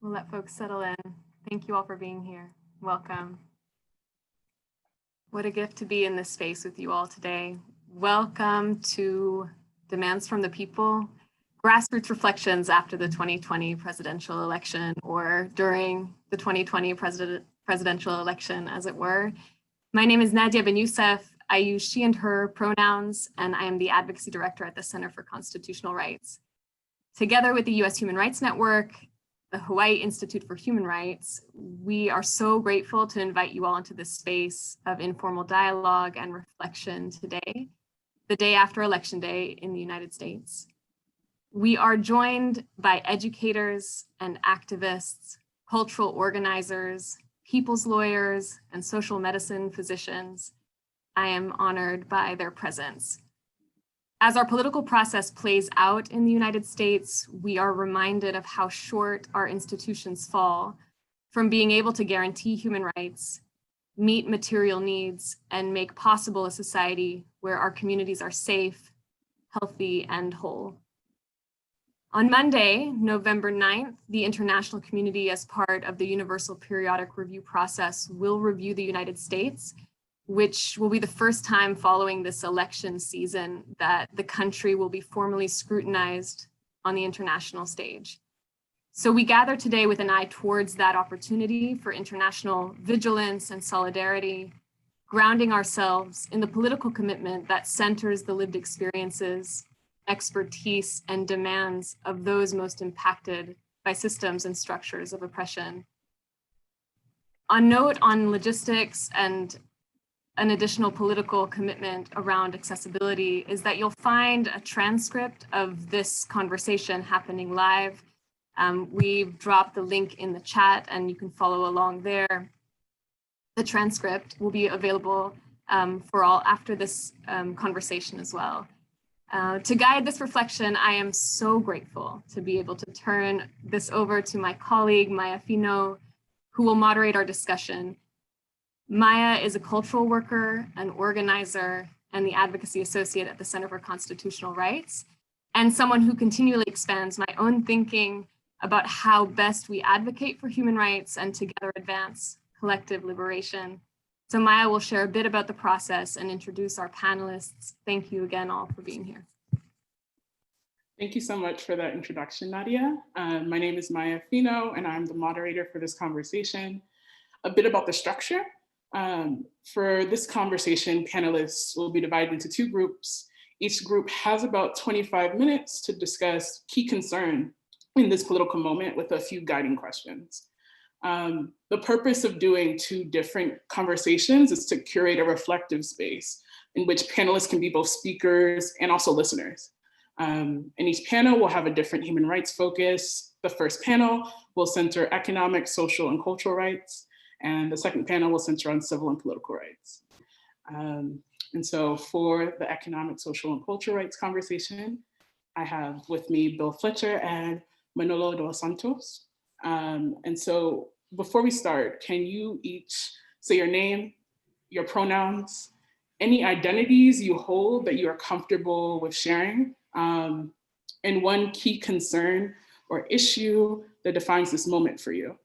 We'll let folks settle in. Thank you all for being here. Welcome. What a gift to be in this space with you all today. Welcome to Demands from the People, Grassroots Reflections after the 2020 presidential election, or during the 2020 presidential election, as it were. My name is Nadia Ben-Youssef. I use she and her pronouns, and I am the Advocacy Director at the Center for Constitutional Rights. Together with the U.S. Human Rights Network, the Hawaii Institute for Human Rights, we are so grateful to invite you all into this space of informal dialogue and reflection today, the day after Election Day in the United States. We are joined by educators and activists, cultural organizers, people's lawyers, and social medicine physicians. I am honored by their presence. As our political process plays out in the United States, we are reminded of how short our institutions fall from being able to guarantee human rights, meet material needs, and make possible a society where our communities are safe, healthy, and whole. On Monday, November 9th, the international community, as part of the Universal Periodic Review process, will review the United States, which will be the first time following this election season that the country will be formally scrutinized on the international stage. So we gather today with an eye towards that opportunity for international vigilance and solidarity, grounding ourselves in the political commitment that centers the lived experiences, expertise, and demands of those most impacted by systems and structures of oppression. On note on logistics and an additional political commitment around accessibility is that you'll find a transcript of this conversation happening live. We've dropped the link in the chat and you can follow along there. The transcript will be available for all after this conversation as well. To guide this reflection, I am so grateful to be able to turn this over to my colleague, Maya Finoh, who will moderate our discussion. Maya is a cultural worker, an organizer, and the advocacy associate at the Center for Constitutional Rights, and someone who continually expands my own thinking about how best we advocate for human rights and together advance collective liberation. So Maya will share a bit about the process and introduce our panelists. Thank you again all for being here. Thank you so much for that introduction, Nadia. My name is Maya Finoh, and I'm the moderator for this conversation. A bit about the structure. For this conversation, panelists will be divided into two groups. Each group has about 25 minutes to discuss key concern in this political moment with a few guiding questions. The purpose of doing two different conversations is to curate a reflective space in which panelists can be both speakers and also listeners. And each panel will have a different human rights focus. The first panel will center economic, social, and cultural rights. And the second panel will center on civil and political rights. And so for the economic, social, and cultural rights conversation, I have with me Bill Fletcher and Manolo De Los Santos. And so before we start, can you each say your name, your pronouns, any identities you hold that you are comfortable with sharing, and one key concern or issue that defines this moment for you?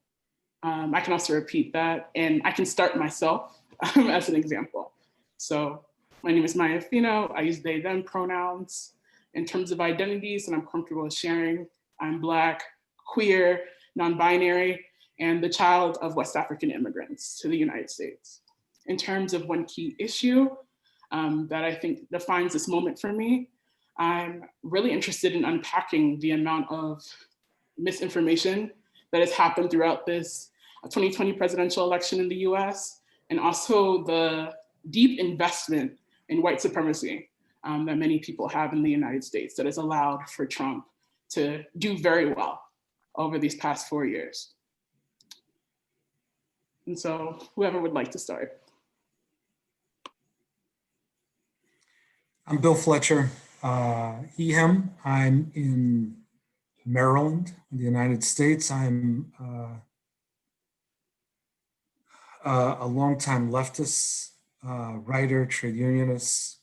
I can also repeat that, and I can start myself as an example. So my name is Maya Finoh. I use they, them pronouns. In terms of identities that I'm comfortable with sharing, I'm Black, queer, non-binary, and the child of West African immigrants to the United States. In terms of one key issue that I think defines this moment for me, I'm really interested in unpacking the amount of misinformation that has happened throughout this 2020 presidential election in the US, and also the deep investment in white supremacy that many people have in the United States that has allowed for Trump to do very well over these past 4 years. And so whoever would like to start. I'm Bill Fletcher, he, him. I'm in Maryland, in the United States. I'm a longtime leftist, writer, trade unionist,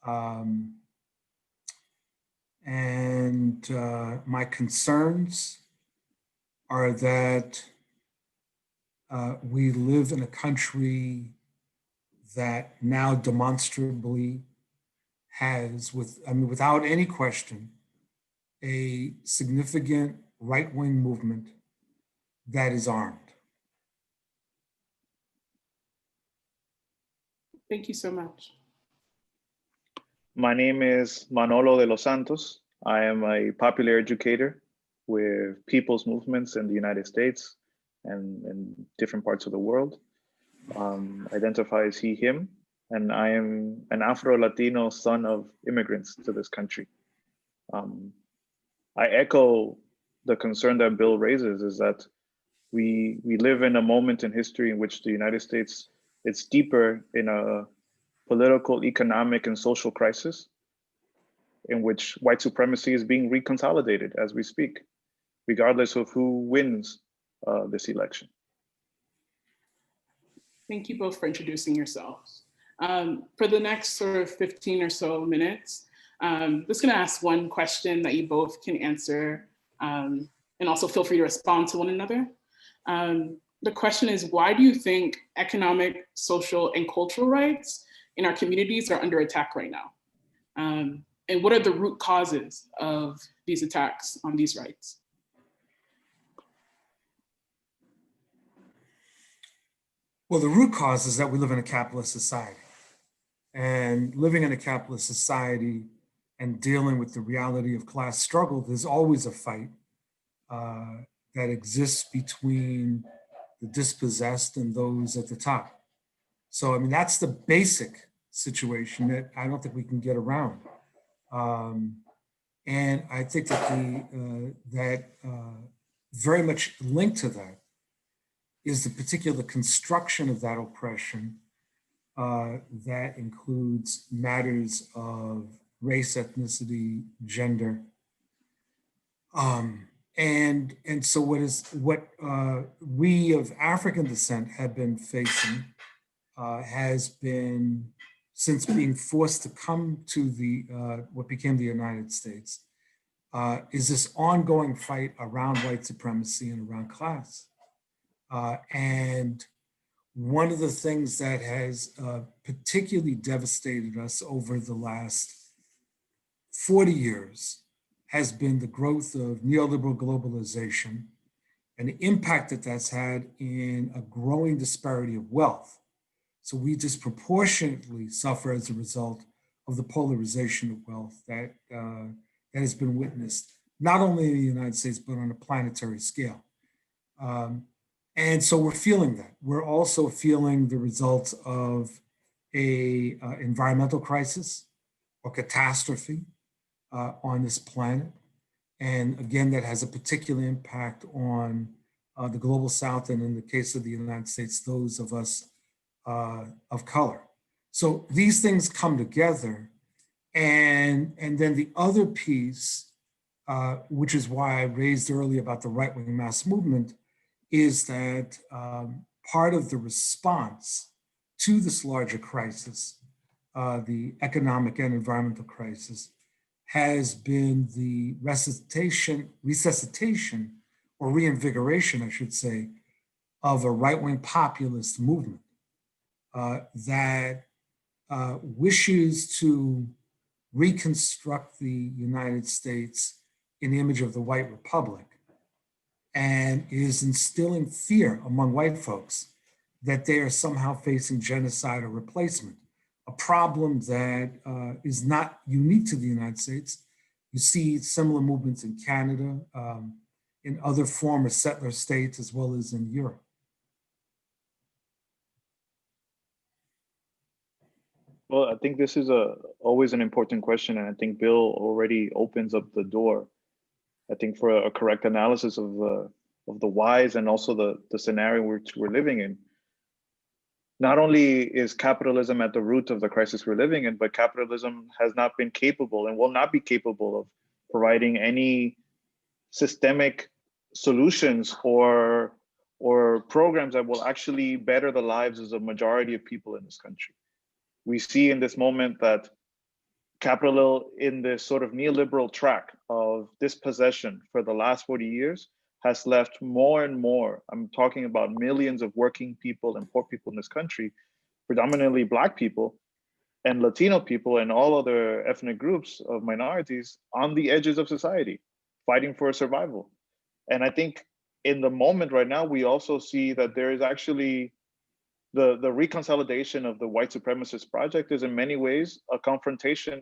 and my concerns are that we live in a country that now demonstrably has, without any question, a significant right-wing movement that is armed. Thank you so much. My name is Manolo De Los Santos. I am a popular educator with people's movements in the United States and in different parts of the world. Identify as he, him, and I am an Afro-Latino son of immigrants to this country. I echo the concern that Bill raises, is that we live in a moment in history in which the United States, it's deeper in a political, economic, and social crisis in which white supremacy is being reconsolidated as we speak, regardless of who wins this election. Thank you both for introducing yourselves. For the next sort of 15 or so minutes, I'm just gonna ask one question that you both can answer, and also feel free to respond to one another. The question is, why do you think economic, social, and cultural rights in our communities are under attack right now? And what are the root causes of these attacks on these rights? Well, the root cause is that we live in a capitalist society. And living in a capitalist society and dealing with the reality of class struggle, there's always a fight that exists between the dispossessed and those at the top. So, I mean, that's the basic situation that I don't think we can get around. And I think that very much linked to that is the particular construction of that oppression that includes matters of race, ethnicity, gender. And so what we of African descent have been facing has been, since being forced to come to the what became the United States, is this ongoing fight around white supremacy and around class. And one of the things that has particularly devastated us over the last 40 years has been the growth of neoliberal globalization and the impact that that's had in a growing disparity of wealth. So we disproportionately suffer as a result of the polarization of wealth that has been witnessed, not only in the United States, but on a planetary scale. And so we're feeling that. We're also feeling the results of a environmental crisis or catastrophe on this planet. And again, that has a particular impact on the global South, and in the case of the United States, those of us of color. So these things come together. And then the other piece, which is why I raised earlier about the right-wing mass movement, is that part of the response to this larger crisis, the economic and environmental crisis, has been the resuscitation or reinvigoration, I should say, of a right-wing populist movement that wishes to reconstruct the United States in the image of the white republic, and is instilling fear among white folks that they are somehow facing genocide or replacement, a problem that is not unique to the United States. You see similar movements in Canada, in other former settler states, as well as in Europe. Well, I think this is always an important question, and I think Bill already opens up the door, I think, for a correct analysis of the whys and also the scenario which we're living in. Not only is capitalism at the root of the crisis we're living in, but capitalism has not been capable and will not be capable of providing any systemic solutions or programs that will actually better the lives of the majority of people in this country. We see in this moment that capital in this sort of neoliberal track of dispossession for the last 40 years has left more and more, I'm talking about millions of working people and poor people in this country, predominantly Black people and Latino people and all other ethnic groups of minorities on the edges of society, fighting for survival. And I think in the moment right now, we also see that there is actually the reconsolidation of the white supremacist project is in many ways a confrontation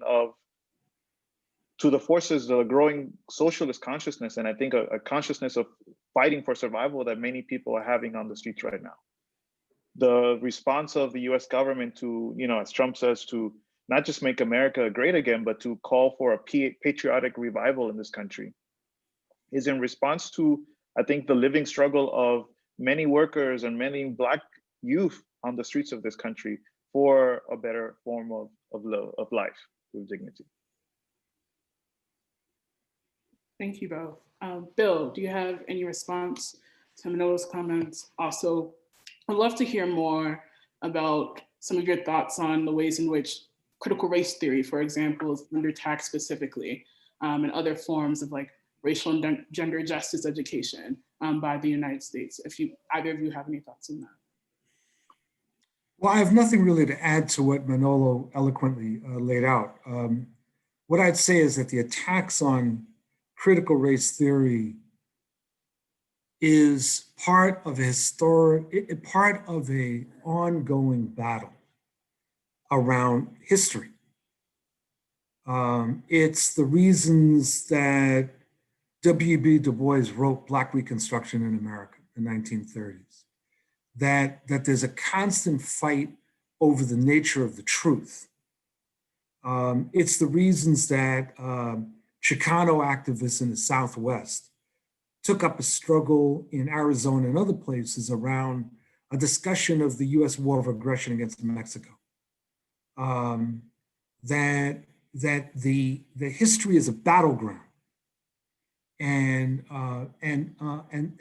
to the forces, the growing socialist consciousness, and I think a consciousness of fighting for survival that many people are having on the streets right now. The response of the US government to, as Trump says, to not just make America great again, but to call for a patriotic revival in this country is in response to, I think, the living struggle of many workers and many Black youth on the streets of this country for a better form of life with dignity. Thank you both. Bill, do you have any response to Manolo's comments? Also, I'd love to hear more about some of your thoughts on the ways in which critical race theory, for example, is under attack specifically, and other forms of like racial and gender justice education by the United States. If either of you have any thoughts on that. Well, I have nothing really to add to what Manolo eloquently laid out. What I'd say is that the attacks on critical race theory is part of a ongoing battle around history. It's the reasons that W.B. Du Bois wrote Black Reconstruction in America in the 1930s, that there's a constant fight over the nature of the truth. It's the reasons that Chicano activists in the Southwest took up a struggle in Arizona and other places around a discussion of the US war of aggression against Mexico. That the history is a battleground. And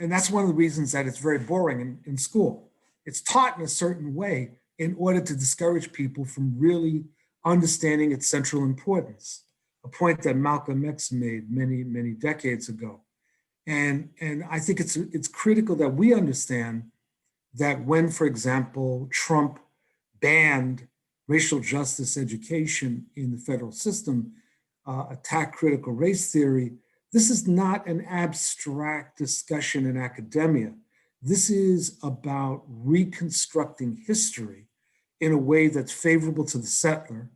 that's one of the reasons that it's very boring in school. It's taught in a certain way in order to discourage people from really understanding its central importance, a point that Malcolm X made many, many decades ago. And I think it's critical that we understand that when, for example, Trump banned racial justice education in the federal system, attacked critical race theory, this is not an abstract discussion in academia. This is about reconstructing history in a way that's favorable to the settler,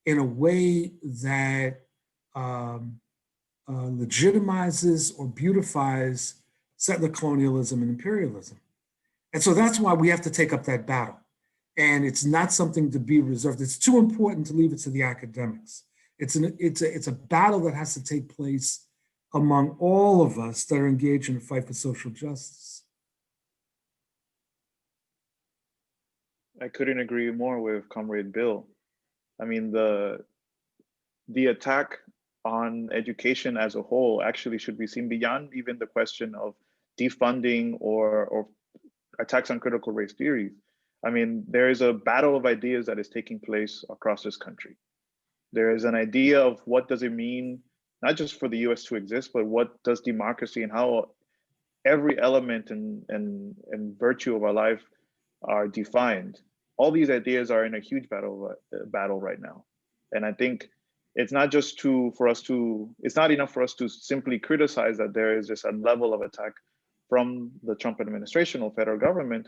in a way that legitimizes or beautifies settler colonialism and imperialism. And so that's why we have to take up that battle. And it's not something to be reserved. It's too important to leave it to the academics. It's a battle that has to take place among all of us that are engaged in the fight for social justice. I couldn't agree more with Comrade Bill. I mean, the attack on education as a whole actually should be seen beyond even the question of defunding or attacks on critical race theories. I mean, there is a battle of ideas that is taking place across this country. There is an idea of what does it mean, not just for the US to exist, but what does democracy and how every element and virtue of our life are defined. All these ideas are in a huge battle right now. And I think it's not just it's not enough for us to simply criticize that there is just a level of attack from the Trump administration or federal government,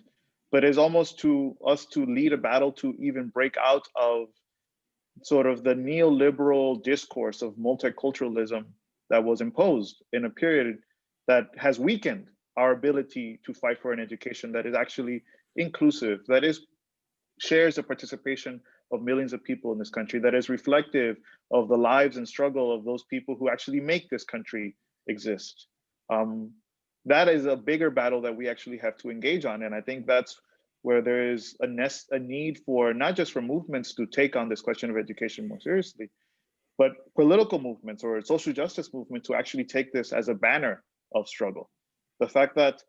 but it's almost to us to lead a battle to even break out of sort of the neoliberal discourse of multiculturalism that was imposed in a period that has weakened our ability to fight for an education that is actually inclusive, that shares the participation of millions of people in this country, that is reflective of the lives and struggle of those people who actually make this country exist. That is a bigger battle that we actually have to engage on. And I think that's where there is a need for not just for movements to take on this question of education more seriously, but political movements or social justice movement to actually take this as a banner of struggle. The fact that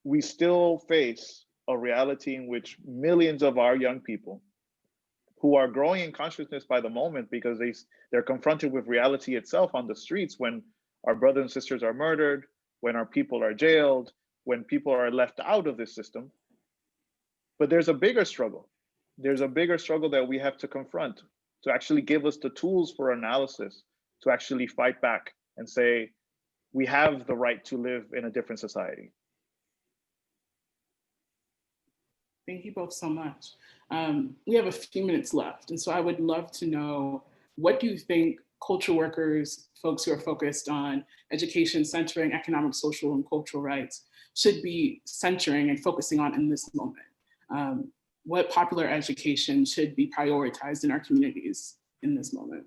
we still face a reality in which millions of our young people who are growing in consciousness by the moment because they're confronted with reality itself on the streets when our brothers and sisters are murdered, when our people are jailed, when people are left out of this system. But there's a bigger struggle. There's a bigger struggle that we have to confront, to actually give us the tools for analysis, to actually fight back and say, we have the right to live in a different society. Thank you both so much. We have a few minutes left, and so I would love to know, what do you think cultural workers, folks who are focused on education, centering economic, social, and cultural rights, should be centering and focusing on in this moment? What popular education should be prioritized in our communities in this moment?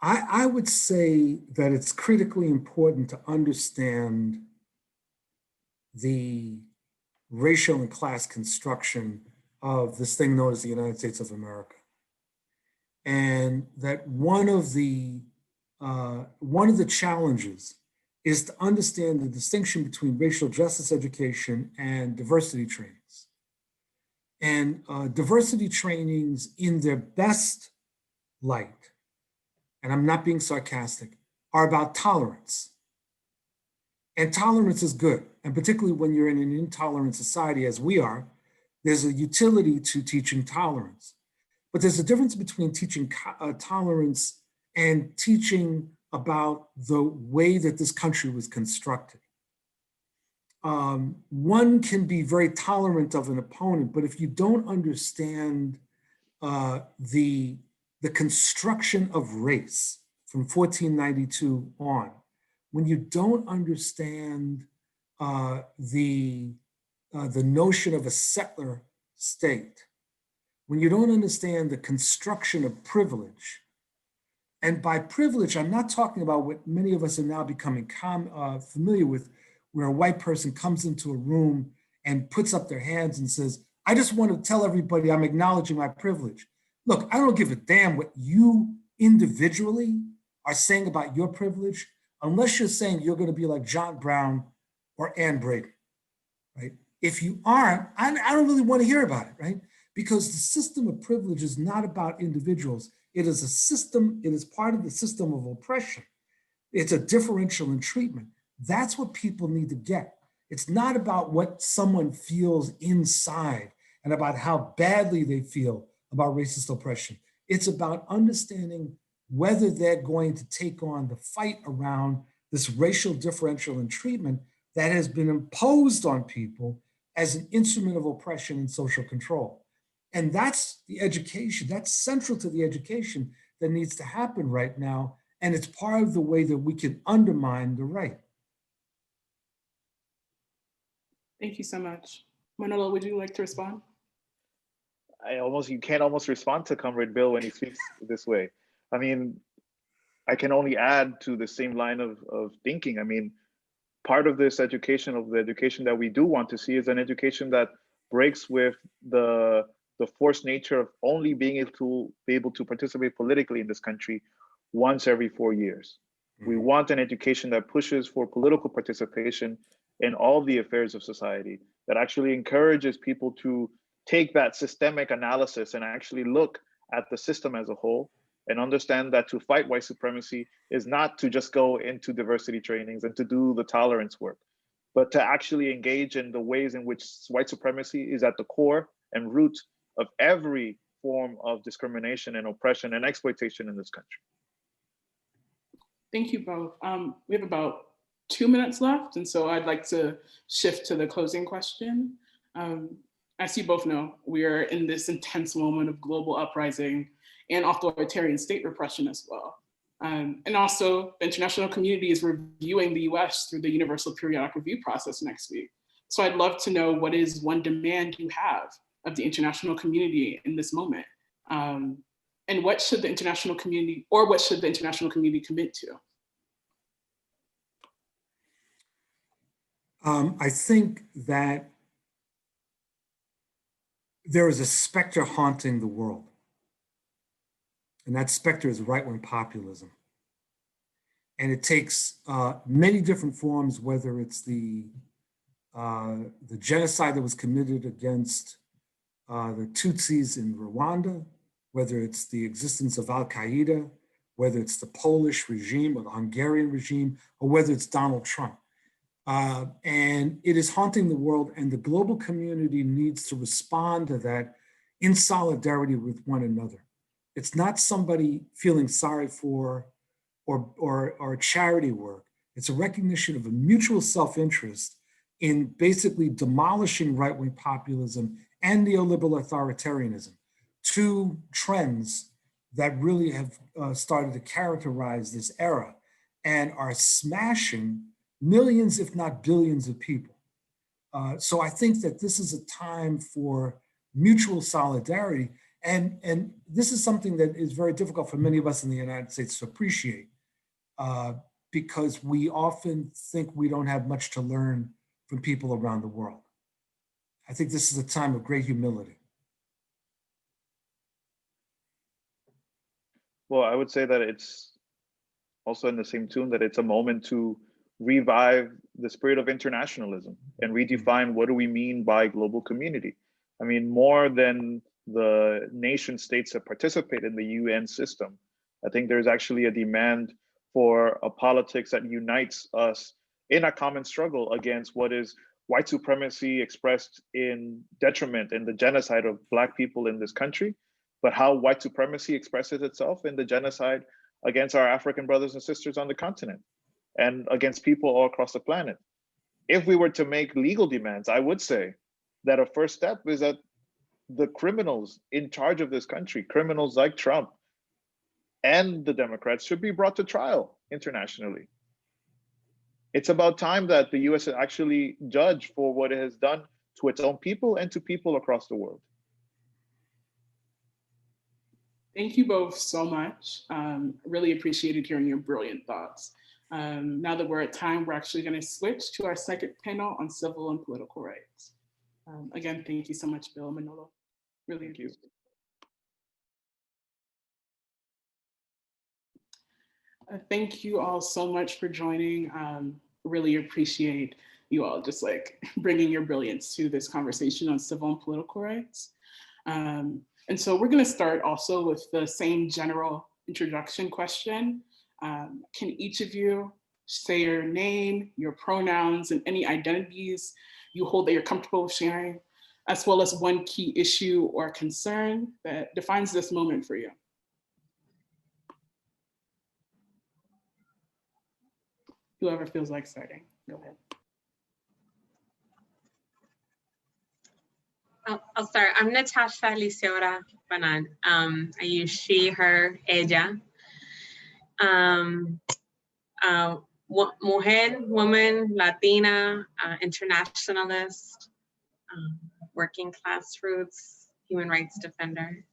I would say that it's critically important to understand the racial and class construction of this thing known as the United States of America. And that one of the challenges is to understand the distinction between racial justice education and diversity trainings. And diversity trainings in their best light, and I'm not being sarcastic, are about tolerance. And tolerance is good. And particularly when you're in an intolerant society as we are, there's a utility to teaching tolerance. But there's a difference between teaching tolerance and teaching about the way that this country was constructed. One can be very tolerant of an opponent, but if you don't understand the construction of race from 1492 on, when you don't understand the notion of a settler state, when you don't understand the construction of privilege, and by privilege, I'm not talking about what many of us are now becoming familiar with, where a white person comes into a room and puts up their hands and says, I just want to tell everybody I'm acknowledging my privilege. Look, I don't give a damn what you individually are saying about your privilege, unless you're saying you're going to be like John Brown or Ann Brady, right? If you aren't, I don't really want to hear about it, right? Because the system of privilege is not about individuals. It is a system, it is part of the system of oppression. It's a differential in treatment. That's what people need to get. It's not about what someone feels inside and about how badly they feel about racist oppression. It's about understanding whether they're going to take on the fight around this racial differential in treatment that has been imposed on people as an instrument of oppression and social control. And that's the education, that's central to the education that needs to happen right now. And it's part of the way that we can undermine the right. Thank you so much. Manolo, would you like to respond? You can't almost respond to Comrade Bill when he speaks this way. I mean, I can only add to the same line of thinking. I mean, part of this education, of the education that we do want to see, is an education that breaks with the forced nature of only being able to participate politically in this country once every 4 years. Mm-hmm. We want an education that pushes for political participation in all the affairs of society, that actually encourages people to take that systemic analysis and actually look at the system as a whole and understand that to fight white supremacy is not to just go into diversity trainings and to do the tolerance work, but to actually engage in the ways in which white supremacy is at the core and root of every form of discrimination and oppression and exploitation in this country. Thank you both. We have about 2 minutes left, and so I'd like to shift to the closing question. As you both know, we are in this intense moment of global uprising and authoritarian state repression as well. And also, the international community is reviewing the US through the Universal Periodic Review process next week. So I'd love to know, what is one demand you have of the international community in this moment? And what should the international community, or what should the international community commit to? I think that there is a specter haunting the world. And that specter is right-wing populism. And it takes many different forms, whether it's the genocide that was committed against the Tutsis in Rwanda, whether it's the existence of Al-Qaeda, whether it's the Polish regime or the Hungarian regime, or whether it's Donald Trump. And it is haunting the world, and the global community needs to respond to that in solidarity with one another. It's not somebody feeling sorry for or charity work. It's a recognition of a mutual self-interest in basically demolishing right-wing populism and neoliberal authoritarianism, two trends that really have started to characterize this era and are smashing millions, if not billions of people. So I think that this is a time for mutual solidarity. And this is something that is very difficult for many of us in the United States to appreciate because we often think we don't have much to learn from people around the world. I think this is a time of great humility. Well, I would say that it's also in the same tune that it's a moment to revive the spirit of internationalism and redefine what do we mean by global community. I mean, more than the nation states that participate in the UN system, I think there's actually a demand for a politics that unites us in a common struggle against what is white supremacy expressed in detriment in the genocide of Black people in this country, but how white supremacy expresses itself in the genocide against our African brothers and sisters on the continent and against people all across the planet. If we were to make legal demands, I would say that a first step is that the criminals in charge of this country, criminals like Trump and the Democrats, should be brought to trial internationally. It's about time that the US actually judge for what it has done to its own people and to people across the world. Thank you both so much. Really appreciated hearing your brilliant thoughts. Now that we're at time, we're actually going to switch to our second panel on civil and political rights. Again, thank you so much, Bill and Manolo. Really thank you. Thank you all so much for joining. Really appreciate you all just like bringing your brilliance to this conversation on civil and political rights. And so we're going to start also with the same general introduction question. Can each of you say your name, your pronouns, and any identities you hold that you're comfortable with sharing, as well as one key issue or concern that defines this moment for you? Whoever feels like starting, go ahead. I'll start. I'm Natasha Bannon. I use she, her, ella. Mujer, woman, Latina, internationalist, working class roots, human rights defender.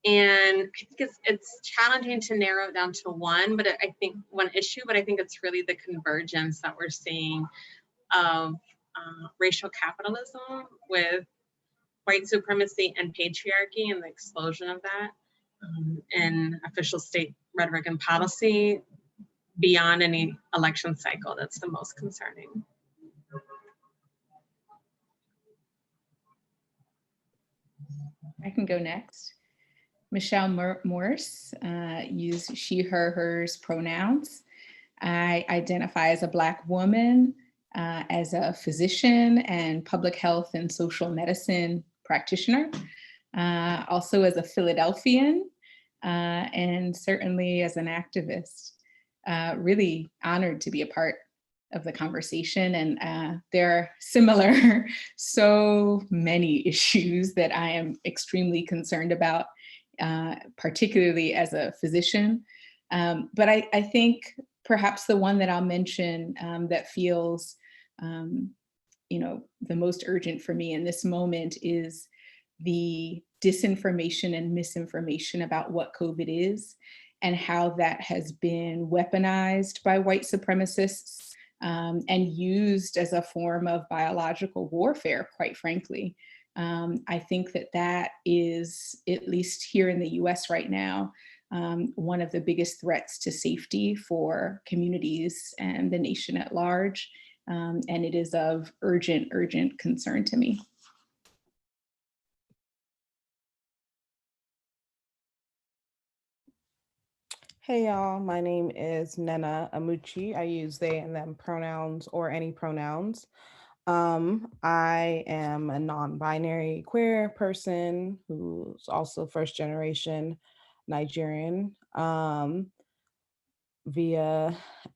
And I think it's challenging to narrow it down to one, but I think one issue, but I think it's really the convergence that we're seeing of racial capitalism with white supremacy and patriarchy and the explosion of that in official state rhetoric and policy beyond any election cycle. That's the most concerning. I can go next. Michelle Morse, use she, her, hers pronouns. I identify as a Black woman, as a physician and public health and social medicine practitioner, also as a Philadelphian, and certainly as an activist. Really honored to be a part of the conversation, and there are similar, so many issues that I am extremely concerned about, particularly as a physician. But I think perhaps the one that I'll mention that feels the most urgent for me in this moment is the disinformation and misinformation about what COVID is and how that has been weaponized by white supremacists and used as a form of biological warfare, quite frankly. I think that is, at least here in the US right now, one of the biggest threats to safety for communities and the nation at large. And it is of urgent concern to me. Hey y'all, my name is Nnennaya Amuchie. I use they and them pronouns or any pronouns. I am a non-binary queer person who's also first generation Nigerian, via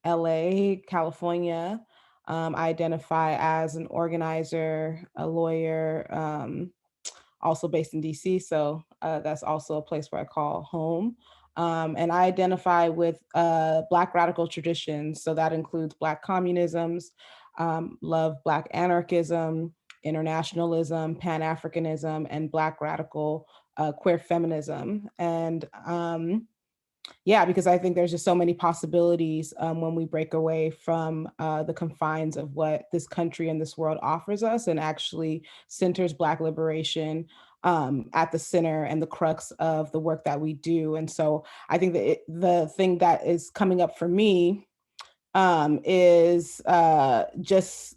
LA, California. I identify as an organizer, a lawyer, also based in DC. So that's also a place where I call home. And I identify with Black radical traditions. So that includes Black communisms, love Black anarchism, internationalism, Pan-Africanism, and Black radical queer feminism. And yeah, because I think there's just so many possibilities when we break away from the confines of what this country and this world offers us and actually centers Black liberation at the center and the crux of the work that we do. And so I think that the thing that is coming up for me is just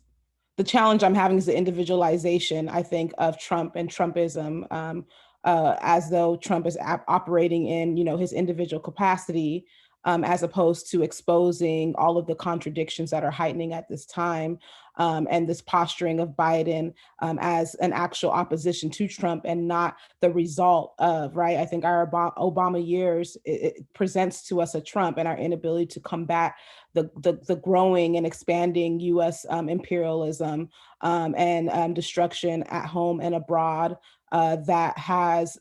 the challenge I'm having is the individualization, I think, of Trump and Trumpism, as though Trump is operating in, his individual capacity, as opposed to exposing all of the contradictions that are heightening at this time, and this posturing of Biden as an actual opposition to Trump and not the result of, right? I think our Obama years, it presents to us a Trump and our inability to combat the growing and expanding U.S. Imperialism and destruction at home and abroad that has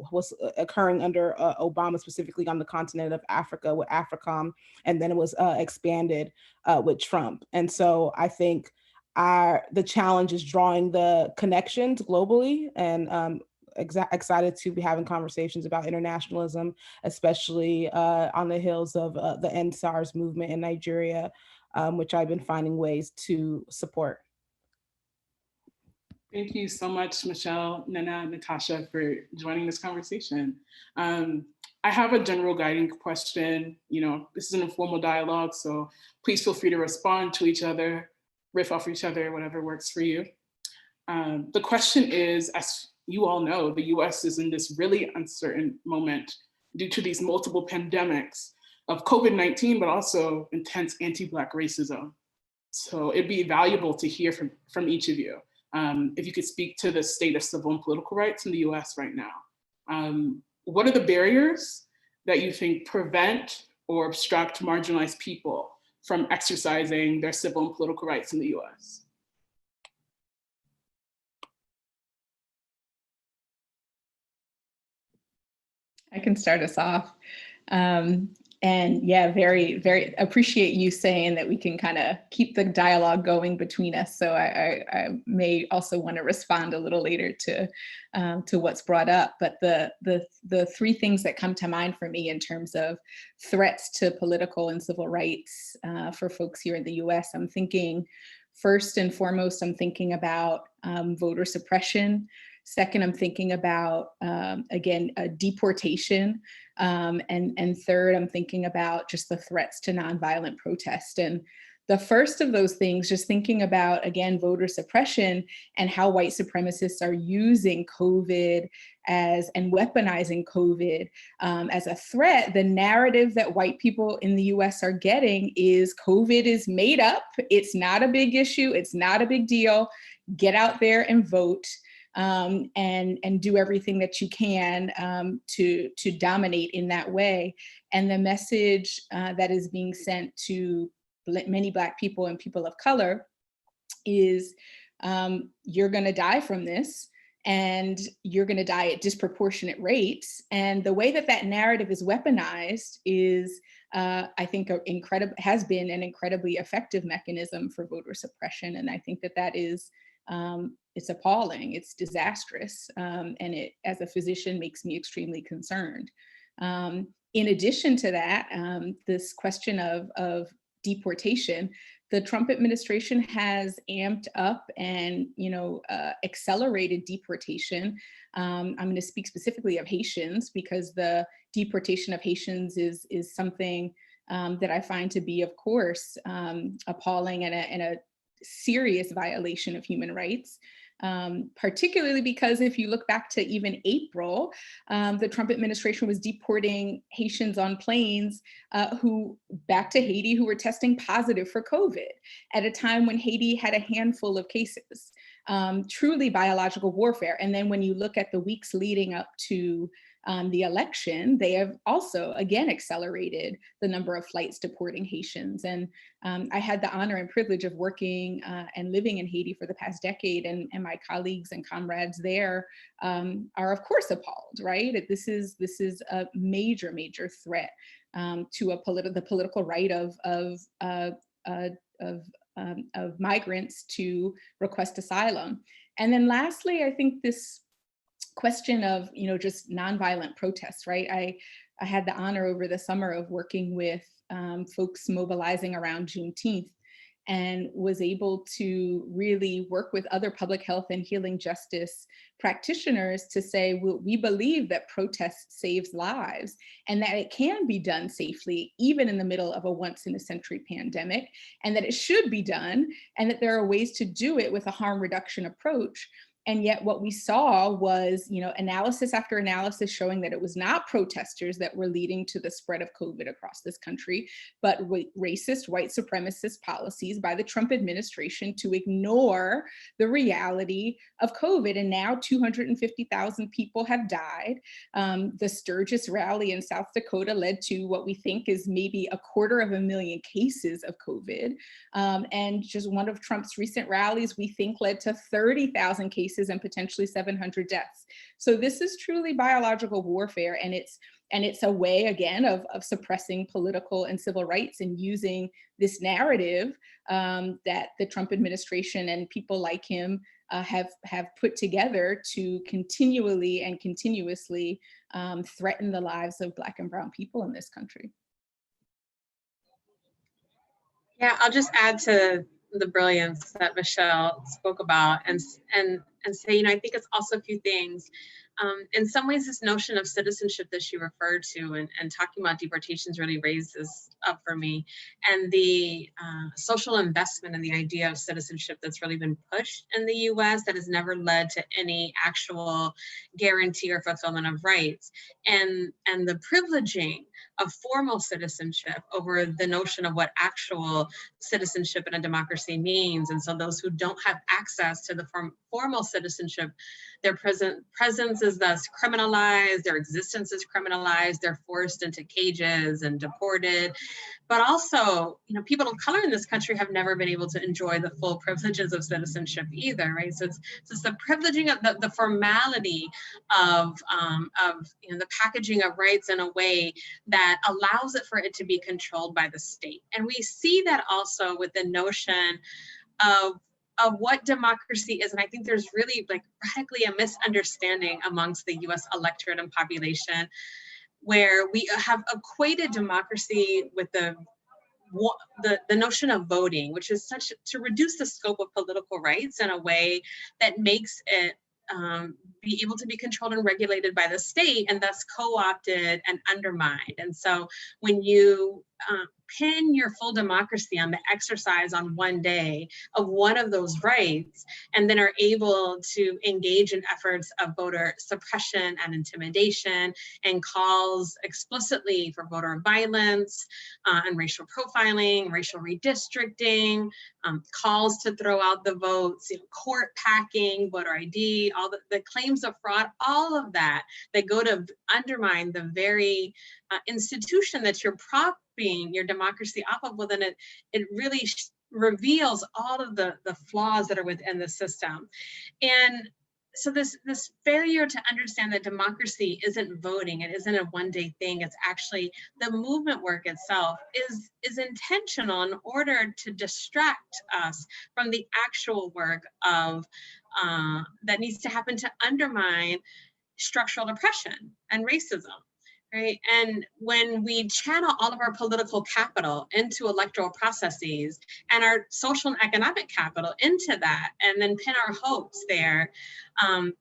was occurring under Obama, specifically on the continent of Africa with AFRICOM, and then it was expanded with Trump. And so I think the challenge is drawing the connections globally, and excited to be having conversations about internationalism, especially on the heels of the End SARS movement in Nigeria, which I've been finding ways to support. Thank you so much, Michelle, Nana, Natasha, for joining this conversation. I have a general guiding question. This is an informal dialogue, so please feel free to respond to each other, riff off each other, whatever works for you. The question is, as you all know, the US is in this really uncertain moment due to these multiple pandemics of COVID-19, but also intense anti-Black racism. So it'd be valuable to hear from each of you. If you could speak to the state of civil and political rights in the US right now. What are the barriers that you think prevent or obstruct marginalized people from exercising their civil and political rights in the US? I can start us off. And yeah, very, very appreciate you saying that we can kind of keep the dialogue going between us. So I may also want to respond a little later to what's brought up. But the three things that come to mind for me in terms of threats to political and civil rights for folks here in the US, I'm thinking first and foremost, I'm thinking about voter suppression. Second, I'm thinking about, again, deportation. And third, I'm thinking about just the threats to nonviolent protest. And the first of those things, just thinking about, again, voter suppression and how white supremacists are using COVID and weaponizing COVID as a threat. The narrative that white people in the US are getting is COVID is made up. It's not a big issue. It's not a big deal. Get out there and vote. And do everything that you can to dominate in that way. And the message that is being sent to many Black people and people of color is you're going to die from this, and you're going to die at disproportionate rates. And the way that that narrative is weaponized is, I think, has been an incredibly effective mechanism for voter suppression. And I think that is it's appalling, it's disastrous, and it, as a physician, makes me extremely concerned. In addition to that, this question of deportation, the Trump administration has amped up and accelerated deportation. I'm going to speak specifically of Haitians because the deportation of Haitians is something that I find to be, of course, appalling and a serious violation of human rights. particularly because if you look back to even April, the Trump administration was deporting Haitians on planes who back to Haiti who were testing positive for COVID at a time when Haiti had a handful of cases. Truly biological warfare. And then when you look at the weeks leading up to the election, they have also, again, accelerated the number of flights deporting Haitians. And I had the honor and privilege of working and living in Haiti for the past decade, and my colleagues and comrades there are, of course, appalled, right? This is a major, major threat to the political right of migrants to request asylum. And then lastly, I think this question of, just nonviolent protests, right? I had the honor over the summer of working with folks mobilizing around Juneteenth, and was able to really work with other public health and healing justice practitioners to say, well, we believe that protest saves lives and that it can be done safely, even in the middle of a once-in-a-century pandemic, and that it should be done, and that there are ways to do it with a harm reduction approach. And yet what we saw was, analysis after analysis showing that it was not protesters that were leading to the spread of COVID across this country, but racist, white supremacist policies by the Trump administration to ignore the reality of COVID. And now 250,000 people have died. The Sturgis rally in South Dakota led to what we think is maybe 250,000 cases of COVID. And just one of Trump's recent rallies, we think, led to 30,000 cases and potentially 700 deaths. So this is truly biological warfare, and it's a way, again, of suppressing political and civil rights and using this narrative that the Trump administration and people like him have put together to continually and continuously threaten the lives of Black and Brown people in this country. Yeah, I'll just add to the brilliance that Michelle spoke about and say, I think it's also a few things. In some ways, this notion of citizenship that she referred to and talking about deportations really raised this up for me. And the social investment and the idea of citizenship that's really been pushed in the US that has never led to any actual guarantee or fulfillment of rights. And the privileging of formal citizenship over the notion of what actual citizenship in a democracy means. And so those who don't have access to the formal citizenship, their presence is thus criminalized, their existence is criminalized, they're forced into cages and deported. But also, people of color in this country have never been able to enjoy the full privileges of citizenship either, right? So it's the privileging of the formality of the packaging of rights in a way that allows it for it to be controlled by the state. And we see that also with the notion of what democracy is. And I think there's really radically a misunderstanding amongst the US electorate and population, where we have equated democracy with the notion of voting, which is such to reduce the scope of political rights in a way that makes it be able to be controlled and regulated by the state, and thus co-opted and undermined. And so when you pin your full democracy on the exercise on one day of one of those rights, and then are able to engage in efforts of voter suppression and intimidation and calls explicitly for voter violence and racial profiling, racial redistricting, calls to throw out the votes, court packing, voter ID, all the claims of fraud, all of that go to undermine the very institution that you're propping your democracy off of, well, then it really reveals all of the flaws that are within the system. And so this failure to understand that democracy isn't voting, it isn't a one-day thing, it's actually the movement work itself is intentional in order to distract us from the actual work of that needs to happen to undermine structural oppression and racism. Right. And when we channel all of our political capital into electoral processes and our social and economic capital into that, and then pin our hopes there,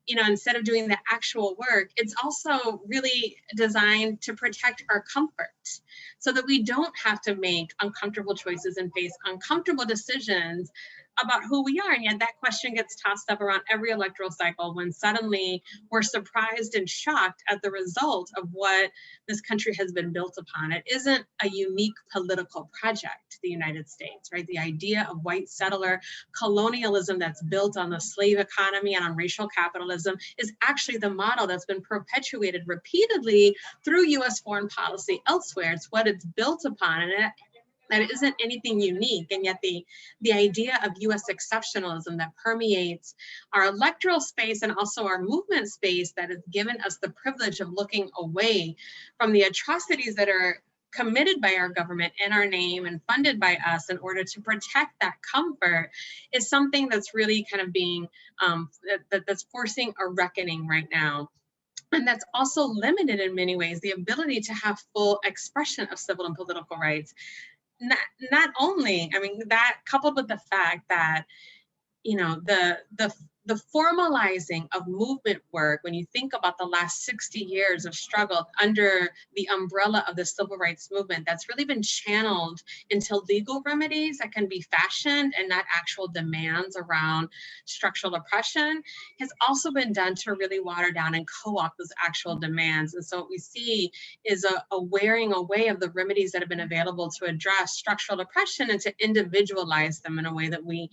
instead of doing the actual work, it's also really designed to protect our comfort so that we don't have to make uncomfortable choices and face uncomfortable decisions about who we are. And yet that question gets tossed up around every electoral cycle when suddenly we're surprised and shocked at the result of what this country has been built upon. It isn't a unique political project, the United States, right? The idea of white settler colonialism that's built on the slave economy and on racial capitalism is actually the model that's been perpetuated repeatedly through US foreign policy elsewhere. It's what it's built upon, and that isn't anything unique. And yet the idea of US exceptionalism that permeates our electoral space and also our movement space that has given us the privilege of looking away from the atrocities that are committed by our government in our name and funded by us in order to protect that comfort is something that's really kind of being, that's forcing a reckoning right now. And that's also limited in many ways, the ability to have full expression of civil and political rights. Not only, I mean, that coupled with the fact that, you know, the formalizing of movement work, when you think about the last 60 years of struggle under the umbrella of the civil rights movement, that's really been channeled into legal remedies that can be fashioned and not actual demands around structural oppression, has also been done to really water down and co-opt those actual demands. And so what we see is a wearing away of the remedies that have been available to address structural oppression and to individualize them in a way that we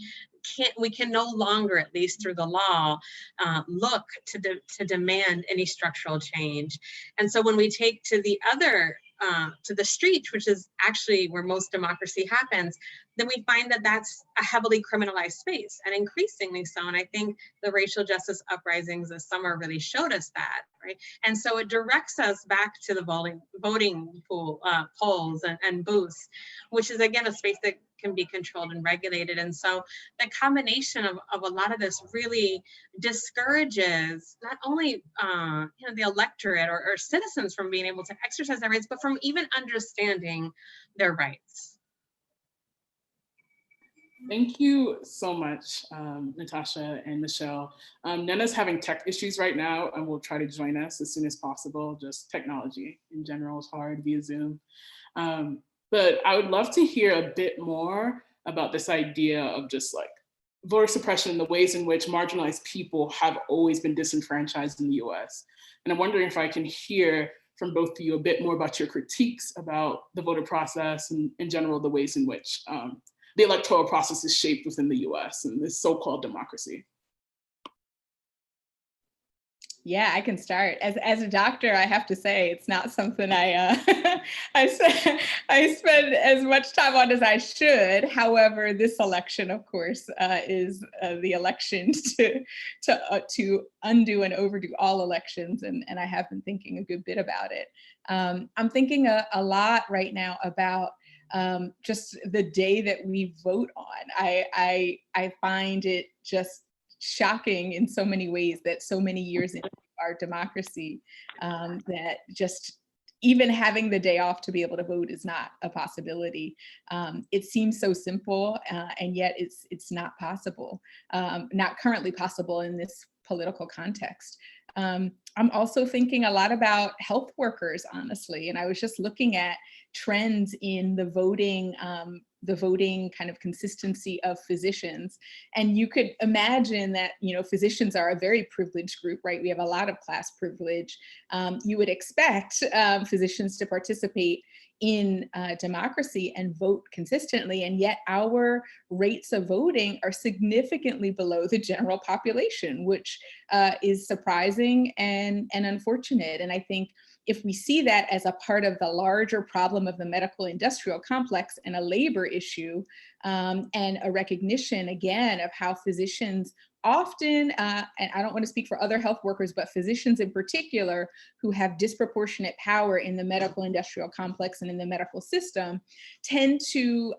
can no longer, at least through the law, look to demand any structural change. And so when we take to the other, to the streets, which is actually where most democracy happens, then we find that that's a heavily criminalized space, and increasingly so. And I think the racial justice uprisings this summer really showed us that, right? And so it directs us back to the voting pool, polls and booths, which is again a space that can be controlled and regulated. And so the combination of a lot of this really discourages not only you know, the electorate or citizens from being able to exercise their rights, but from even understanding their rights. Thank you so much, Natasha and Michelle. Nenna's having tech issues right now and will try to join us as soon as possible. Just technology in general is hard via Zoom. But I would love to hear a bit more about this idea of just like voter suppression and the ways in which marginalized people have always been disenfranchised in the US. And I'm wondering if I can hear from both of you a bit more about your critiques about the voter process and in general, the ways in which the electoral process is shaped within the US and this so-called democracy. Yeah, I can start. As a doctor, I have to say it's not something I spend as much time on as I should. However, this election, of course, is the election to undo and overdo all elections, and I have been thinking a good bit about it. I'm thinking a lot right now about just the day that we vote on. I find it just shocking in so many ways that so many years into our democracy, that just even having the day off to be able to vote is not a possibility. It seems so simple, and yet it's not possible, not currently possible in this political context. I'm also thinking a lot about health workers, honestly, and I was just looking at trends in the voting kind of consistency of physicians. And you could imagine that, you know, physicians are a very privileged group, right? We have a lot of class privilege. You would expect physicians to participate in democracy and vote consistently, and yet our rates of voting are significantly below the general population, which is surprising and unfortunate. And I think if we see that as a part of the larger problem of the medical industrial complex and a labor issue, and a recognition again of how physicians often, and I don't want to speak for other health workers, but physicians in particular who have disproportionate power in the medical industrial complex and in the medical system, tend to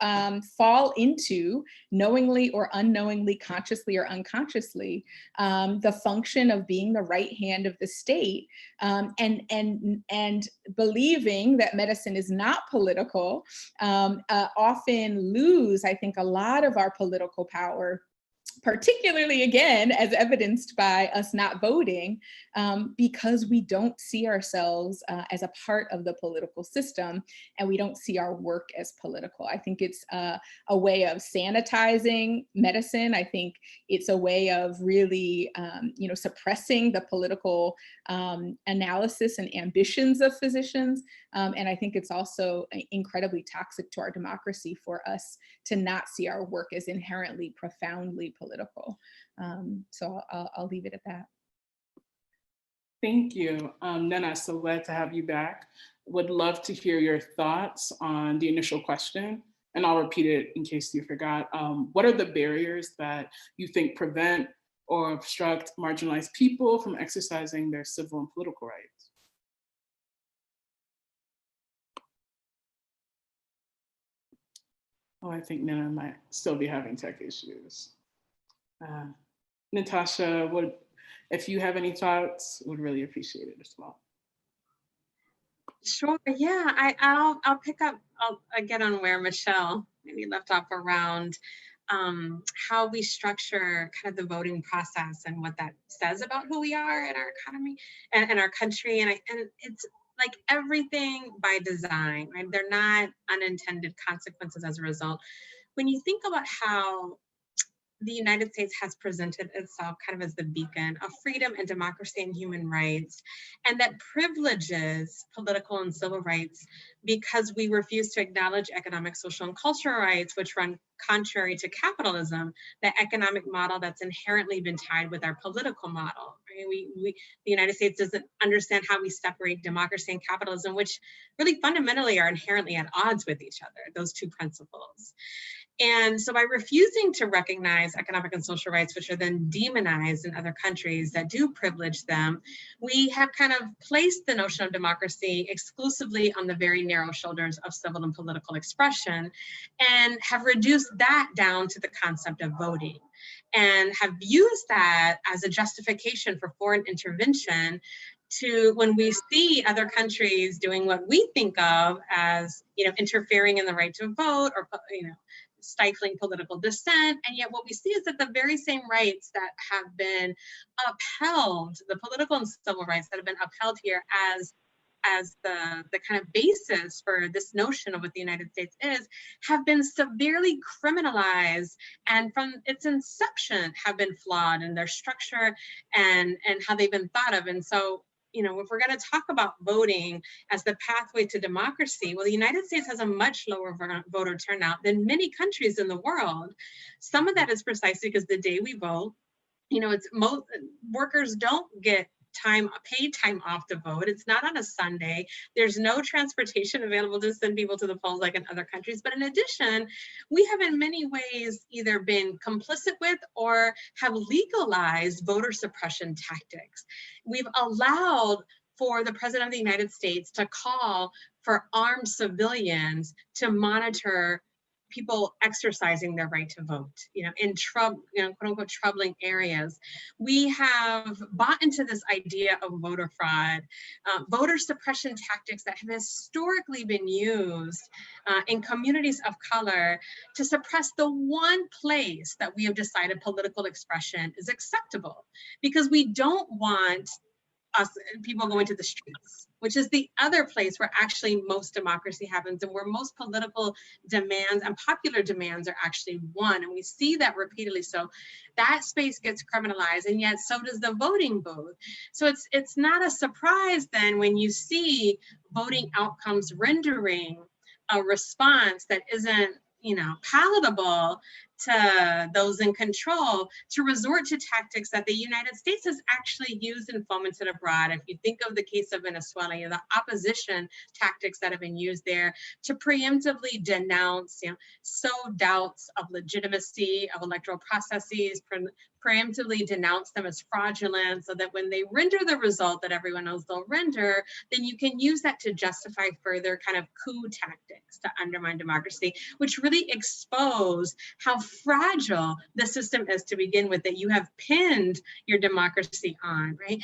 fall into, knowingly or unknowingly, consciously or unconsciously, the function of being the right hand of the state, and believing that medicine is not political, often lose, I think, a lot of our political power particularly again, as evidenced by us not voting, because we don't see ourselves as a part of the political system, and we don't see our work as political. I think it's a way of sanitizing medicine. I think it's a way of really, suppressing the political analysis and ambitions of physicians. And I think it's also incredibly toxic to our democracy for us to not see our work as inherently profoundly political. So I'll leave it at that. Thank you, Nnenna, so glad to have you back. Would love to hear your thoughts on the initial question, and I'll repeat it in case you forgot. What are the barriers that you think prevent or obstruct marginalized people from exercising their civil and political rights? Oh, I think Nnenna might still be having tech issues. Natasha, if you have any thoughts, would really appreciate it as well. Sure, yeah, I'll pick up, I'll get on where Michelle maybe left off around how we structure kind of the voting process and what that says about who we are in our economy and our country. And it's like everything by design, right? They're not unintended consequences as a result. When you think about how the United States has presented itself kind of as the beacon of freedom and democracy and human rights, and that privileges political and civil rights because we refuse to acknowledge economic, social, and cultural rights, which run contrary to capitalism, the economic model that's inherently been tied with our political model. Right? The United States doesn't understand how we separate democracy and capitalism, which really fundamentally are inherently at odds with each other, those two principles. And so by refusing to recognize economic and social rights, which are then demonized in other countries that do privilege them, we have kind of placed the notion of democracy exclusively on the very narrow shoulders of civil and political expression, and have reduced that down to the concept of voting, and have used that as a justification for foreign intervention to when we see other countries doing what we think of as, interfering in the right to vote or, stifling political dissent. And yet what we see is that the very same rights that have been upheld, the political and civil rights that have been upheld here as the kind of basis for this notion of what the United States is, have been severely criminalized, and from its inception have been flawed in their structure and how they've been thought of. And so, if we're going to talk about voting as the pathway to democracy, well, the United States has a much lower voter turnout than many countries in the world. Some of that is precisely because the day we vote, workers don't get paid time off to vote. It's not on a Sunday. There's no transportation available to send people to the polls like in other countries. But in addition, we have in many ways either been complicit with or have legalized voter suppression tactics. We've allowed for the President of the United States to call for armed civilians to monitor people exercising their right to vote, in quote unquote troubling areas. We have bought into this idea of voter fraud, voter suppression tactics that have historically been used in communities of color to suppress the one place that we have decided political expression is acceptable, because we don't want people going to the streets, which is the other place where actually most democracy happens and where most political demands and popular demands are actually won. And we see that repeatedly. So that space gets criminalized, and yet so does the voting booth. So it's not a surprise then when you see voting outcomes rendering a response that isn't palatable to those in control, to resort to tactics that the United States has actually used and fomented abroad. If you think of the case of Venezuela, the opposition tactics that have been used there to preemptively denounce, sow doubts of legitimacy of electoral processes, preemptively denounce them as fraudulent, so that when they render the result that everyone knows they'll render, then you can use that to justify further kind of coup tactics to undermine democracy, which really expose how fragile the system is to begin with, that you have pinned your democracy on, right?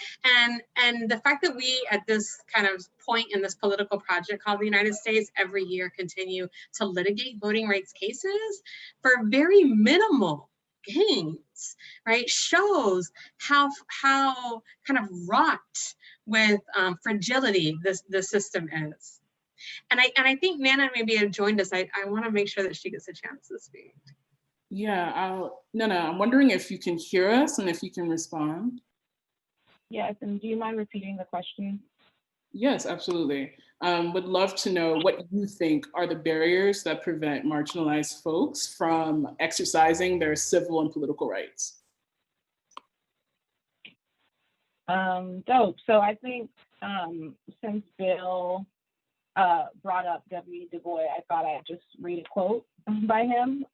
And the fact that we at this kind of point in this political project called the United States every year continue to litigate voting rights cases for very minimal gains, right, shows how kind of wrought with fragility the system is. And I think Nana maybe have joined us. I want to make sure that she gets a chance to speak. Yeah, Nana, I'm wondering if you can hear us and if you can respond. Yes, and do you mind repeating the question? Yes, absolutely. Would love to know what you think are the barriers that prevent marginalized folks from exercising their civil and political rights. Dope. So I think since Bill brought up W.E. Du Bois, I thought I'd just read a quote by him,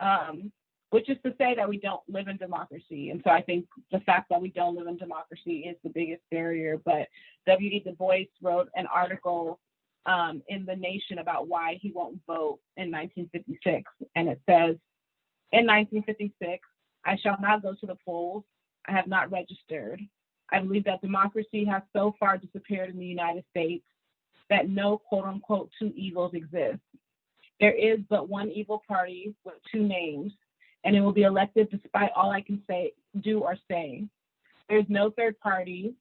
which is to say that we don't live in democracy. And so I think the fact that we don't live in democracy is the biggest barrier. But W.E. Du Bois wrote an article in The Nation about why he won't vote in 1956. And it says, in 1956, I shall not go to the polls. I have not registered. I believe that democracy has so far disappeared in the United States that no quote unquote two evils exist. There is but one evil party with two names, and it will be elected despite all I can say, do or say. There's no third party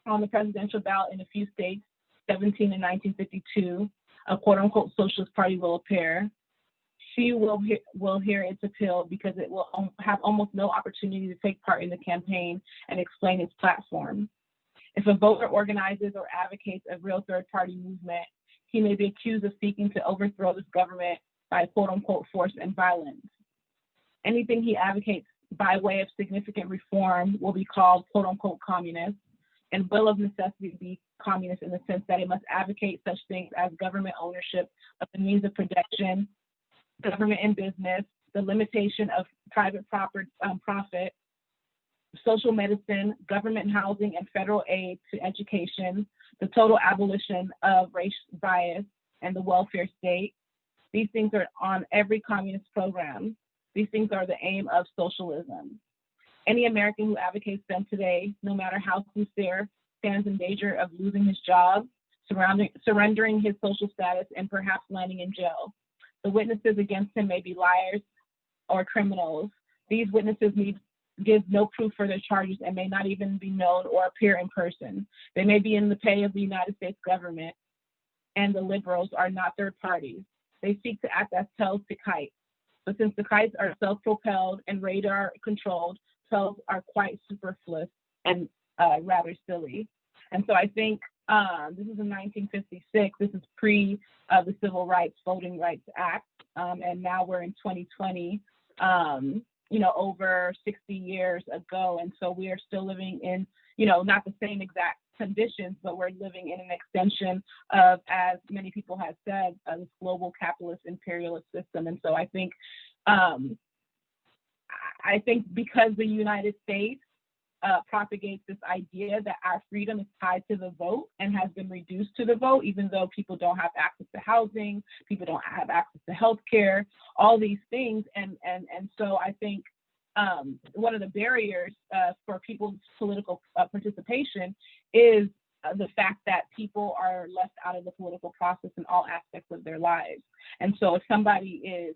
on the presidential ballot in a few states. 17 in 1952, a quote unquote socialist party will appear. She will hear its appeal because it will have almost no opportunity to take part in the campaign and explain its platform. If a voter organizes or advocates a real third party movement, he may be accused of seeking to overthrow this government by quote unquote force and violence. Anything he advocates by way of significant reform will be called quote unquote communist, and will of necessity be communist in the sense that it must advocate such things as government ownership of the means of production, government and business, the limitation of private profit, social medicine, government housing and federal aid to education, the total abolition of race bias and the welfare state. These things are on every communist program. These things are the aim of socialism. Any American who advocates them today, no matter how sincere, stands in danger of losing his job, surrendering his social status, and perhaps landing in jail. The witnesses against him may be liars or criminals. These witnesses give no proof for their charges and may not even be known or appear in person. They may be in the pay of the United States government, and the liberals are not third parties. They seek to act as tails to kites. But since the kites are self-propelled and radar-controlled, tails are quite superfluous and rather silly. And so I think this is in 1956. This is pre the Civil Rights Voting Rights Act, and now we're in 2020. Over 60 years ago, and so we are still living in, not the same exact conditions, but we're living in an extension of, as many people have said, this global capitalist imperialist system. And so I think because the United States propagates this idea that our freedom is tied to the vote and has been reduced to the vote, even though people don't have access to housing, people don't have access to healthcare, all these things. And so I think one of the barriers for people's political participation is the fact that people are left out of the political process in all aspects of their lives. And so if somebody is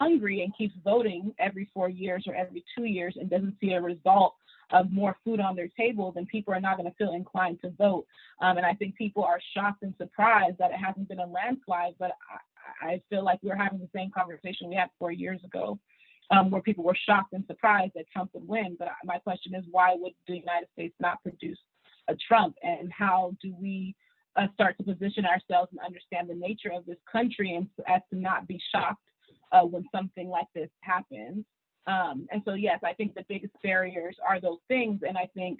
hungry and keeps voting every 4 years or every 2 years and doesn't see a result of more food on their table, then people are not going to feel inclined to vote. And I think people are shocked and surprised that it hasn't been a landslide, but I feel like we're having the same conversation we had 4 years ago, where people were shocked and surprised that Trump would win. But my question is, why would the United States not produce a Trump? And how do we start to position ourselves and understand the nature of this country and as to not be shocked when something like this happens? And so, yes, I think the biggest barriers are those things. And I think,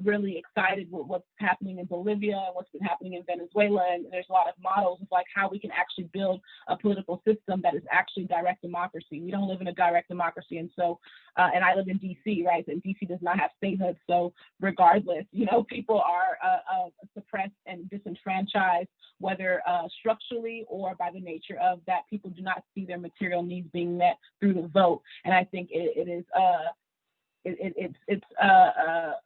really excited with what's happening in Bolivia and what's been happening in Venezuela. And there's a lot of models of like how we can actually build a political system that is actually direct democracy. We don't live in a direct democracy. And so, and I live in DC, right? And DC does not have statehood. So regardless, people are suppressed and disenfranchised, whether structurally or by the nature of that people do not see their material needs being met through the vote. And I think it's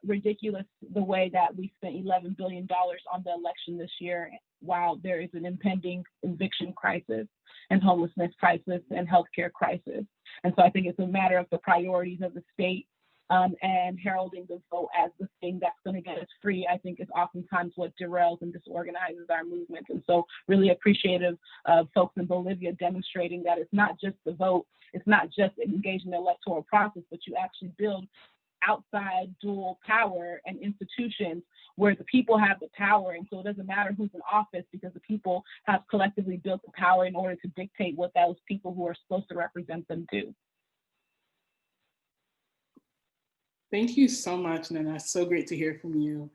ridiculous the way that we spent $11 billion on the election this year, while there is an impending eviction crisis and homelessness crisis and healthcare crisis. And so I think it's a matter of the priorities of the state, and heralding the vote as the thing that's going to get us free, I think is oftentimes what derails and disorganizes our movement. And so really appreciative of folks in Bolivia demonstrating that it's not just the vote, it's not just engaging in the electoral process, but you actually build outside dual power and institutions where the people have the power. And so it doesn't matter who's in office, because the people have collectively built the power in order to dictate what those people who are supposed to represent them do. Thank you so much, Nana. So great to hear from you.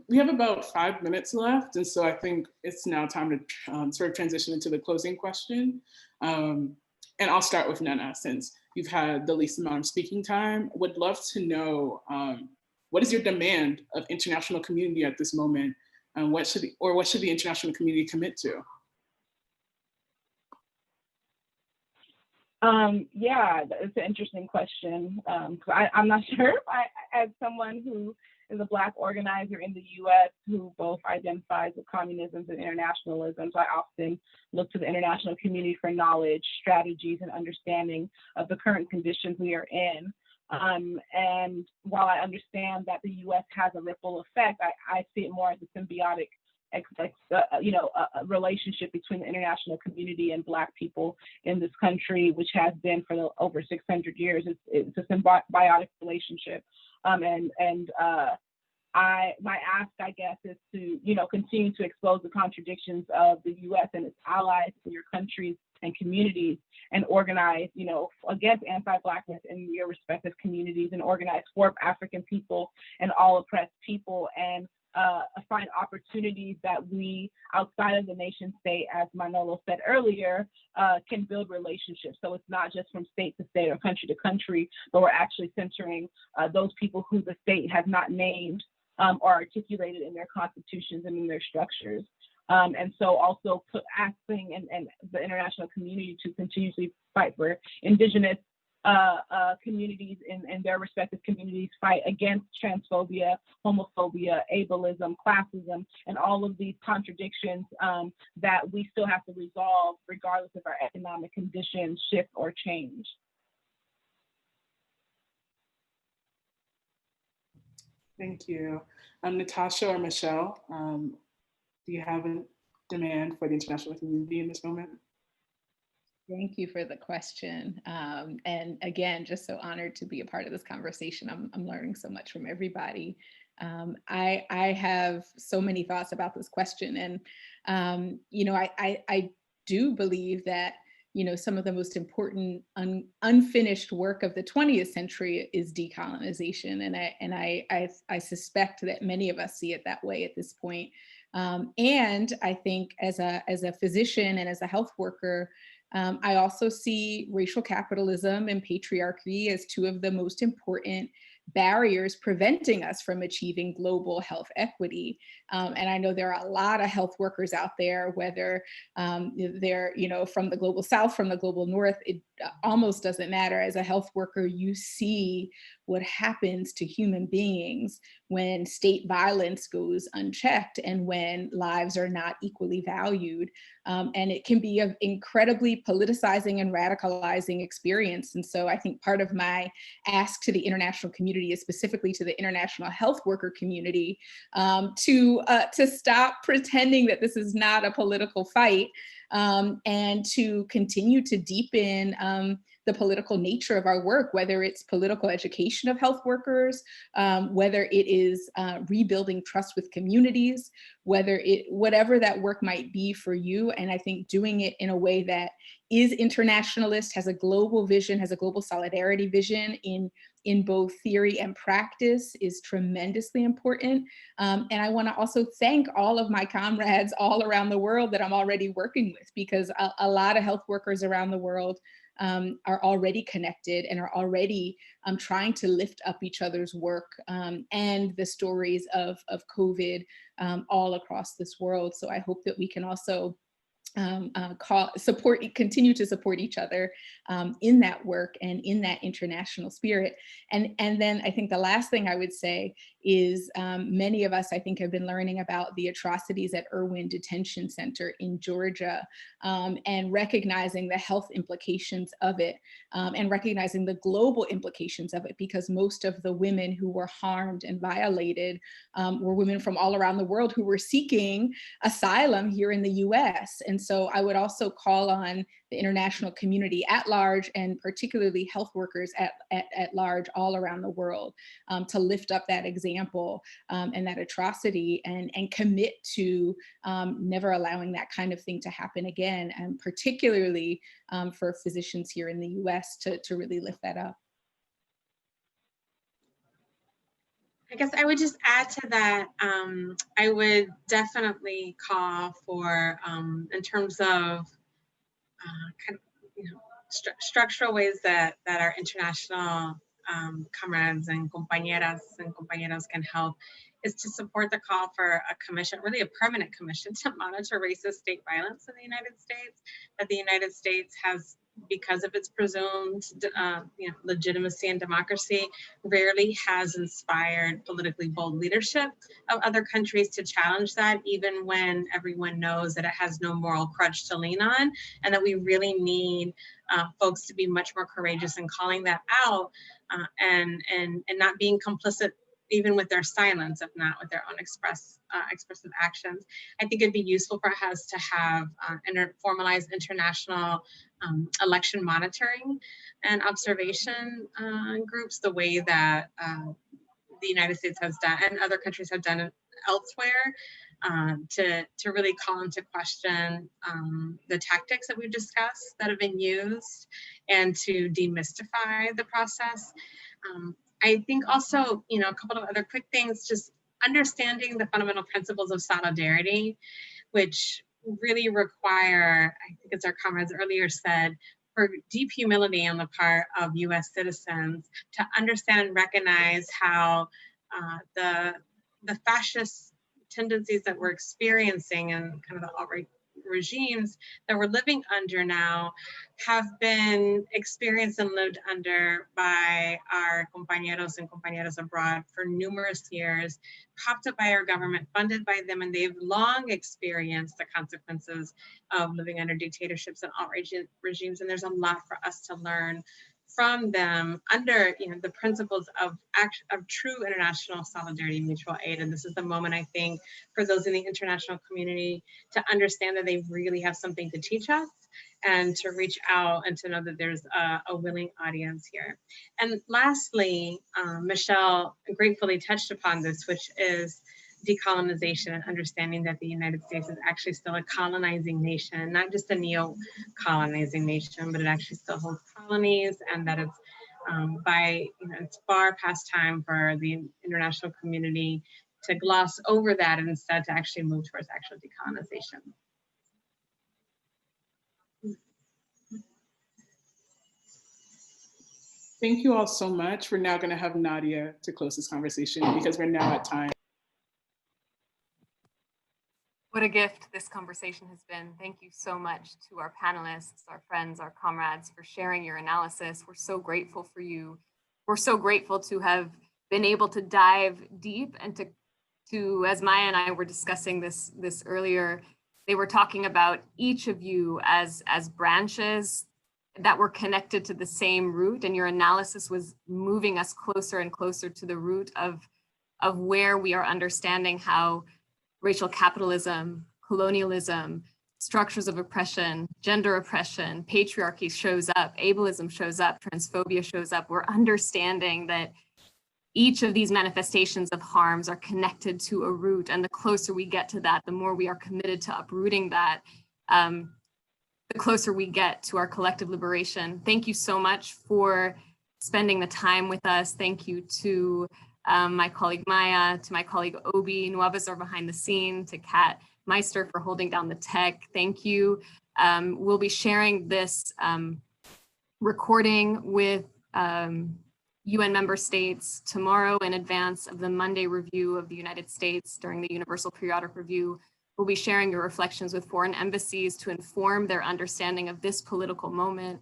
We have about 5 minutes left, and so I think it's now time to sort of transition into the closing question. And I'll start with Nana, since you've had the least amount of speaking time. Would love to know, what is your demand of international community at this moment? And what should the international community commit to? Yeah, it's an interesting question. I'm not sure if as someone who is a Black organizer in the US who both identifies with communism and internationalism, so I often look to the international community for knowledge, strategies, and understanding of the current conditions we are in. And while I understand that the US has a ripple effect, I see it more as a symbiotic a relationship between the international community and Black people in this country, which has been for over 600 years. It's a symbiotic relationship. My ask, I guess, is to, continue to expose the contradictions of the US and its allies in your countries and communities, and organize, against anti-Blackness in your respective communities, and organize for African people and all oppressed people, and find opportunities that we, outside of the nation state, as Manolo said earlier, can build relationships. So it's not just from state to state or country to country, but we're actually centering those people who the state has not named or articulated in their constitutions and in their structures. And so also asking and the international community to continuously fight for indigenous communities in their respective communities, fight against transphobia, homophobia, ableism, classism, and all of these contradictions that we still have to resolve regardless of our economic conditions shift or change. Thank you. Natasha or Michelle, do you have a demand for the international community in this moment? Thank you for the question. And again, just so honored to be a part of this conversation. I'm learning so much from everybody. I have so many thoughts about this question. And, I do believe that, some of the most important unfinished work of the 20th century is decolonization. And I suspect that many of us see it that way at this point. And I think as a physician and as a health worker, I also see racial capitalism and patriarchy as two of the most important barriers preventing us from achieving global health equity. And I know there are a lot of health workers out there, whether they're, from the global South, from the global North, it almost doesn't matter. As a health worker, you see what happens to human beings when state violence goes unchecked and when lives are not equally valued. And it can be an incredibly politicizing and radicalizing experience. And so I think part of my ask to the international community is specifically to the international health worker community to stop pretending that this is not a political fight, and to continue to deepen the political nature of our work, whether it's political education of health workers, whether it is rebuilding trust with communities, whatever that work might be for you. And I think doing it in a way that is internationalist, has a global vision, has a global solidarity vision in both theory and practice is tremendously important. And I want to also thank all of my comrades all around the world that I'm already working with, because a lot of health workers around the world are already connected and are already trying to lift up each other's work and the stories of COVID all across this world. So I hope that we can also continue to support each other in that work and in that international spirit. And then I think the last thing I would say is many of us, I think, have been learning about the atrocities at Irwin Detention Center in Georgia, and recognizing the health implications of it, and recognizing the global implications of it, because most of the women who were harmed and violated were women from all around the world who were seeking asylum here in the US. And so I would also call on the international community at large, and particularly health workers at large all around the world, to lift up that example and that atrocity, and commit to never allowing that kind of thing to happen again, and particularly for physicians here in the US to really lift that up. I guess I would just add to that, I would definitely call for, in terms of kind of, structural ways that our international comrades and compañeros can help, is to support the call for a commission, really a permanent commission, to monitor racist state violence in the United States, that the United States has, because of its presumed legitimacy and democracy, rarely has inspired politically bold leadership of other countries to challenge that, even when everyone knows that it has no moral crutch to lean on, and that we really need folks to be much more courageous in calling that out, and not being complicit even with their silence, if not with their own expressive actions. I think it'd be useful for us to have formalized international election monitoring and observation groups, the way that the United States has done and other countries have done it elsewhere, to really call into question the tactics that we've discussed that have been used, and to demystify the process. I think also, a couple of other quick things, just understanding the fundamental principles of solidarity, which really require, I think as our comrades earlier said, for deep humility on the part of US citizens to understand and recognize how the fascist tendencies that we're experiencing and kind of the alt-right regimes that we're living under now have been experienced and lived under by our compañeros and compañeras abroad for numerous years, propped up by our government, funded by them, and they've long experienced the consequences of living under dictatorships and alt-right regimes, and there's a lot for us to learn from them under the principles of true international solidarity and mutual aid. And this is the moment, I think, for those in the international community to understand that they really have something to teach us, and to reach out and to know that there's a willing audience here. And lastly, Michelle gratefully touched upon this, which is decolonization, and understanding that the United States is actually still a colonizing nation, not just a neo-colonizing nation, but it actually still holds colonies, and that it's it's far past time for the international community to gloss over that, and instead to actually move towards actual decolonization. Thank you all so much. We're now going to have Nadia to close this conversation, because we're now at time. What a gift this conversation has been. Thank you so much to our panelists, our friends, our comrades, for sharing your analysis. We're so grateful for you. We're so grateful to have been able to dive deep, and to as Maya and I were discussing this earlier, they were talking about each of you as branches that were connected to the same root, and your analysis was moving us closer and closer to the root of where we are understanding how racial capitalism, colonialism, structures of oppression, gender oppression, patriarchy shows up, ableism shows up, transphobia shows up. We're understanding that each of these manifestations of harms are connected to a root, and the closer we get to that, the more we are committed to uprooting that, the closer we get to our collective liberation. Thank you so much for spending the time with us. Thank you to my colleague Maya, to my colleague Obi Nwabazor behind the scene, to Kat Meister for holding down the tech. Thank you. We'll be sharing this recording with UN member states tomorrow in advance of the Monday review of the United States during the Universal Periodic Review will be sharing your reflections with foreign embassies to inform their understanding of this political moment.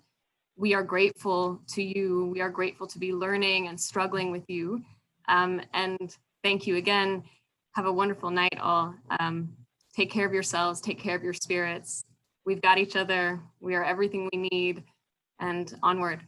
We are grateful to you. We are grateful to be learning and struggling with you. And thank you again. Have a wonderful night all. Take care of yourselves, take care of your spirits. We've got each other. We are everything we need, and onward.